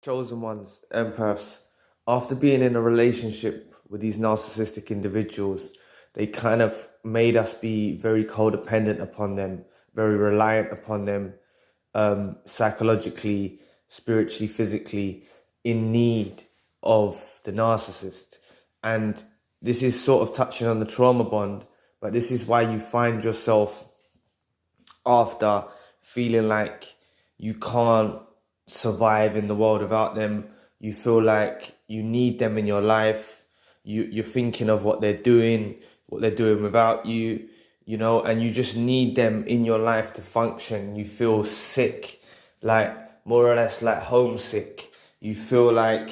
chosen ones, empaths, after being in a relationship with these narcissistic individuals, they kind of made us be very codependent upon them, very reliant upon them, psychologically, spiritually, physically, in need of the narcissist. And this is sort of touching on the trauma bond, but this is why you find yourself after feeling like you can't survive in the world without them. You feel like you need them in your life. You're thinking of what they're doing without you, you know, and you just need them in your life to function. You feel sick, like more or less like homesick. You feel like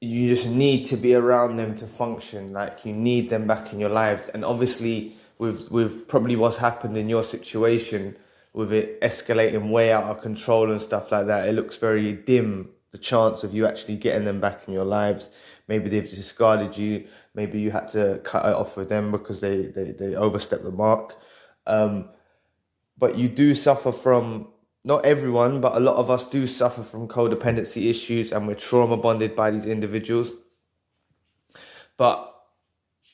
you just need to be around them to function, like you need them back in your life. And obviously with probably what's happened in your situation, with it escalating way out of control and stuff like that, it looks very dim, the chance of you actually getting them back in your lives. Maybe they've discarded you, maybe you had to cut it off with them because they overstepped the mark. But you do suffer from, not everyone, but a lot of us do suffer from codependency issues, and we're trauma bonded by these individuals. But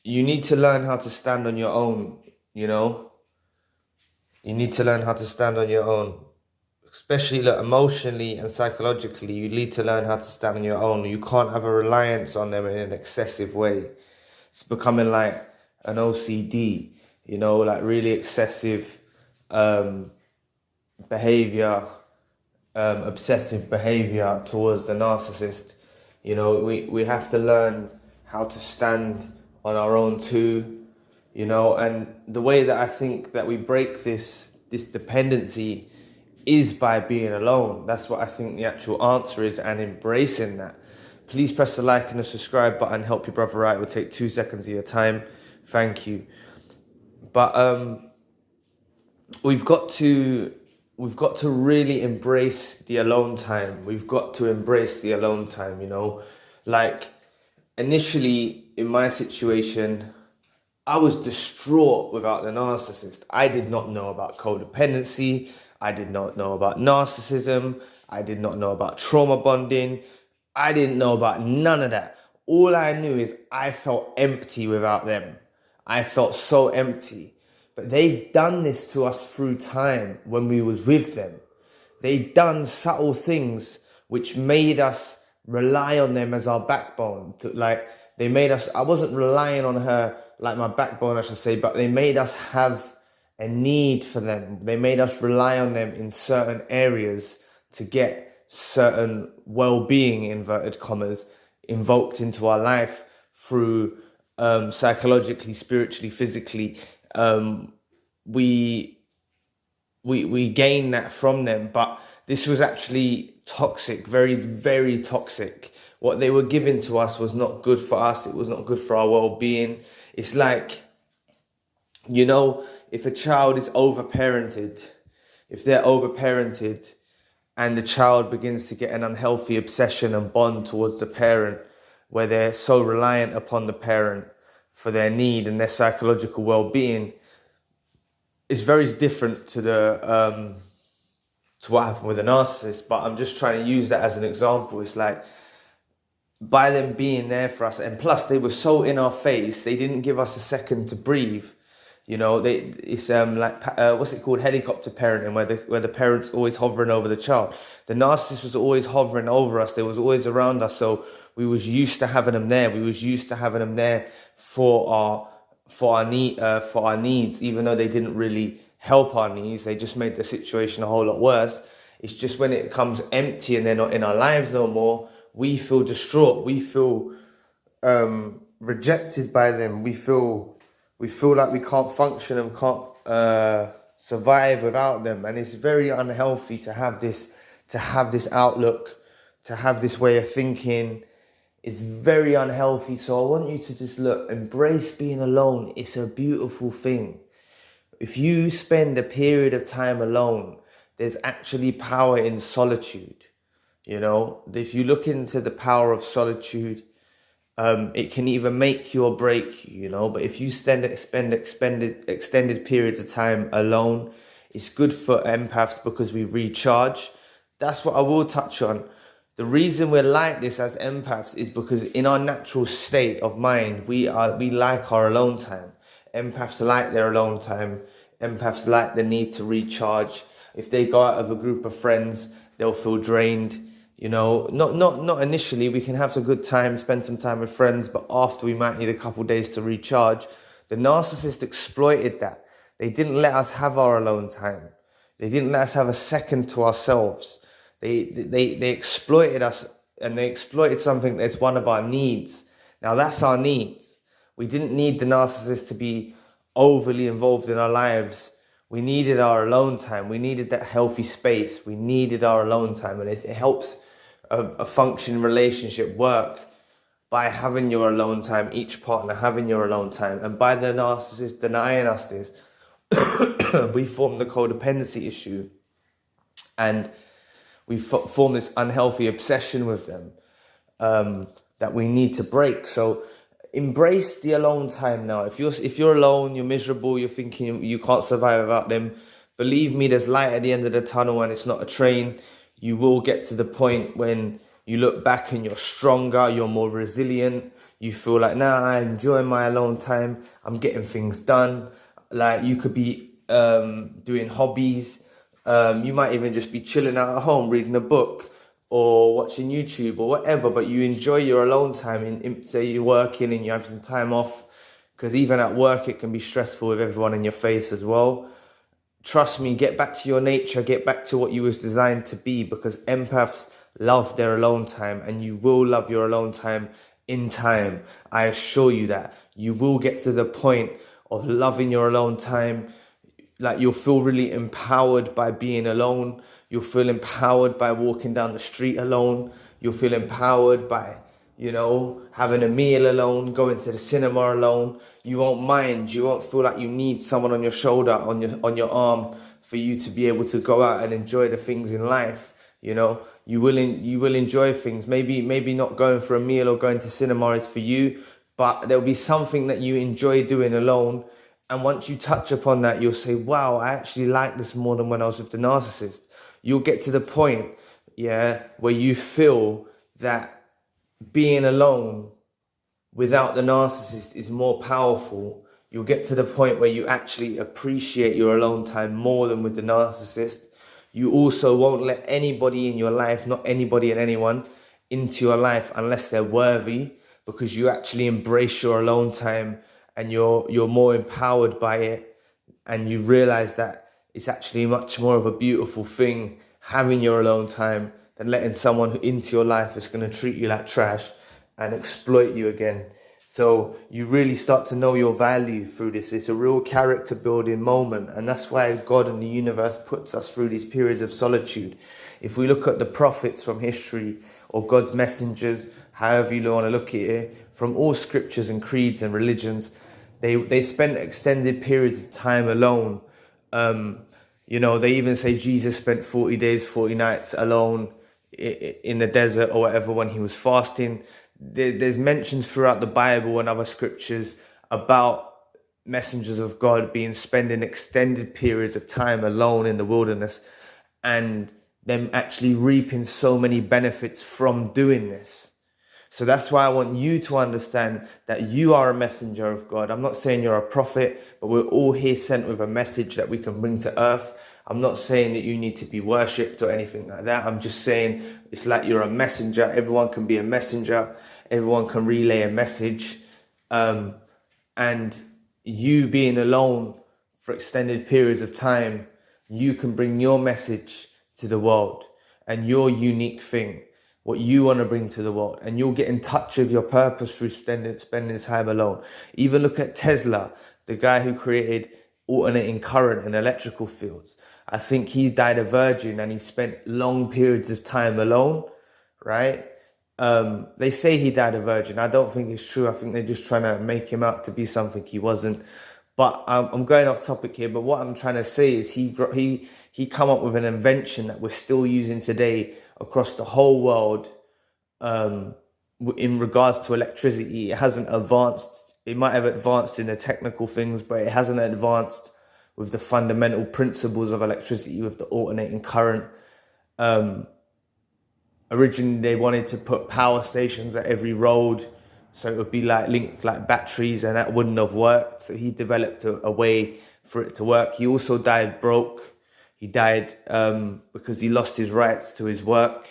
you need to learn how to stand on your own, you know? You need to learn how to stand on your own. Especially like, emotionally and psychologically, you need to learn how to stand on your own. You can't have a reliance on them in an excessive way. It's becoming like an OCD, you know, like really excessive behavior, obsessive behavior towards the narcissist. You know, we have to learn how to stand on our own too, you know. And the way that I think that we break this dependency is by being alone. That's what I think the actual answer is, and embracing that. Please press the like and the subscribe button. Help your brother out. It will take 2 seconds of your time. Thank you. But we've got to really embrace the alone time. We've got to embrace the alone time, you know. Like, initially, in my situation, I was distraught without the narcissist. I did not know about codependency. I did not know about narcissism. I did not know about trauma bonding. I didn't know about none of that. All I knew is I felt empty without them. I felt so empty. But they've done this to us through time when we was with them. They've done subtle things which made us rely on them as our backbone. They made us, I wasn't relying on her like my backbone, I should say, but they made us have a need for them. They made us rely on them in certain areas to get certain well-being, inverted commas, invoked into our life through psychologically, spiritually, physically. We gain that from them, but this was actually toxic, very, very toxic. What they were giving to us was not good for us. It was not good for our well-being. It's like, you know, if a child is overparented, if they're overparented and the child begins to get an unhealthy obsession and bond towards the parent, where they're so reliant upon the parent for their need and their psychological well-being, it's very different to what happened with a narcissist. But I'm just trying to use that as an example. It's like, by them being there for us, and plus they were so in our face, they didn't give us a second to breathe. You know, it's what's it called, helicopter parenting, where the parent's always hovering over the child. The narcissist was always hovering over us. They was always around us, so we was used to having them there. We was used to having them there for our needs, even though they didn't really help our needs. They just made the situation a whole lot worse. It's just when it becomes empty and they're not in our lives no more, we feel distraught. We feel rejected by them. We feel like we can't function and can't survive without them. And it's very unhealthy to have this outlook, to have this way of thinking. It's very unhealthy. So I want you to just embrace being alone. It's a beautiful thing. If you spend a period of time alone, there's actually power in solitude. You know, if you look into the power of solitude, it can either make you or break you, you know. But if you spend extended periods of time alone, it's good for empaths because we recharge. That's what I will touch on. The reason we're like this as empaths is because in our natural state of mind, we like our alone time. Empaths like their alone time. Empaths like the need to recharge. If they go out of a group of friends, they'll feel drained. You know, not initially. We can have a good time, spend some time with friends, but after we might need a couple of days to recharge. The narcissist exploited that. They didn't let us have our alone time. They didn't let us have a second to ourselves. They exploited us, and they exploited something that's one of our needs. Now that's our needs. We didn't need the narcissist to be overly involved in our lives. We needed our alone time. We needed that healthy space. We needed our alone time, and it helps a functioning relationship work by having your alone time, each partner having your alone time. And by the narcissist denying us this, we form the codependency issue, and we form this unhealthy obsession with them that we need to break. So embrace the alone time now. If you're alone, you're miserable, you're thinking you can't survive without them, believe me, there's light at the end of the tunnel, and it's not a train. You will get to the point when you look back and you're stronger, you're more resilient. You feel like, nah, I enjoy my alone time. I'm getting things done. Like, you could be doing hobbies. You might even just be chilling out at home, reading a book or watching YouTube or whatever, but you enjoy your alone time. Say you're working and you have some time off, because even at work it can be stressful with everyone in your face as well. Trust me, get back to your nature, get back to what you was designed to be, because empaths love their alone time, and you will love your alone time in time. I assure you that. You will get to the point of loving your alone time. Like, you'll feel really empowered by being alone. You'll feel empowered by walking down the street alone. You'll feel empowered by, you know, having a meal alone, going to the cinema alone. You won't mind. You won't feel like you need someone on your shoulder, on your arm, for you to be able to go out and enjoy the things in life. You know, you will enjoy things. Maybe not going for a meal or going to cinema is for you, but there'll be something that you enjoy doing alone. And once you touch upon that, you'll say, wow, I actually like this more than when I was with the narcissist. You'll get to the point, where you feel that being alone without the narcissist is more powerful. You'll get to the point where you actually appreciate your alone time more than with the narcissist. You also won't let anybody in your life, not anybody and anyone, into your life unless they're worthy, because you actually embrace your alone time and you're more empowered by it, and you realize that it's actually much more of a beautiful thing having your alone time than letting someone into your life that's going to treat you like trash and exploit you again. So you really start to know your value through this. It's a real character building moment, and that's why God and the universe puts us through these periods of solitude. If we look at the prophets from history, or God's messengers, however you want to look at it, from all scriptures and creeds and religions, they spent extended periods of time alone. You know, they even say Jesus spent 40 days, 40 nights alone in the desert or whatever when he was fasting. There's mentions throughout the Bible and other scriptures about messengers of God spending extended periods of time alone in the wilderness, and them actually reaping so many benefits from doing this. So that's why I want you to understand that you are a messenger of God. I'm not saying you're a prophet, but we're all here sent with a message that we can bring to earth. I'm not saying that you need to be worshipped or anything like that. I'm just saying it's like you're a messenger. Everyone can be a messenger. Everyone can relay a message. And you being alone for extended periods of time, you can bring your message to the world and your unique thing, what you want to bring to the world, and you'll get in touch with your purpose through spending time alone. Even look at Tesla, the guy who created alternating current and electrical fields. I think he died a virgin and he spent long periods of time alone, right? They say he died a virgin. I don't think it's true. I think they're just trying to make him out to be something he wasn't. But I'm going off topic here. But what I'm trying to say is he come up with an invention that we're still using today across the whole world. In regards to electricity, it hasn't advanced. It might have advanced in the technical things, but it hasn't advanced with the fundamental principles of electricity, with the alternating current. Originally, they wanted to put power stations at every road, so it would be like linked like batteries, and that wouldn't have worked. So he developed a way for it to work. He also died broke. He died because he lost his rights to his work.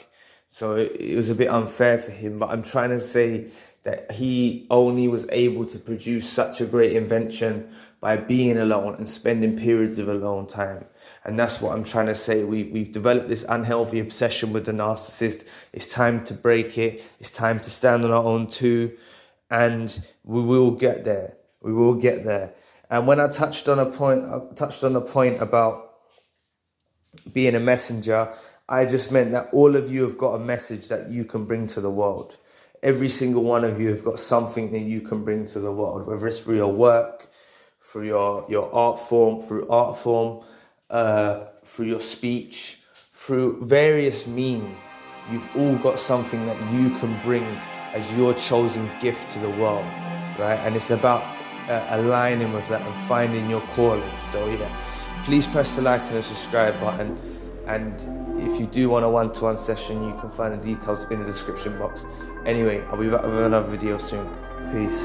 So it was a bit unfair for him. But I'm trying to say that he only was able to produce such a great invention by being alone and spending periods of alone time. And that's what I'm trying to say. We've developed this unhealthy obsession with the narcissist. It's time to break it. It's time to stand on our own too. And we will get there. We will get there. And when I touched on a point about being a messenger, I just meant that all of you have got a message that you can bring to the world. Every single one of you have got something that you can bring to the world, whether it's through your work, through your art form, through your speech, through various means. You've all got something that you can bring as your chosen gift to the world, right? And it's about aligning with that and finding your calling. So yeah, please press the like and the subscribe button. And if you do want a one-to-one session, you can find the details in the description box. Anyway, I'll be back with another video soon. Peace.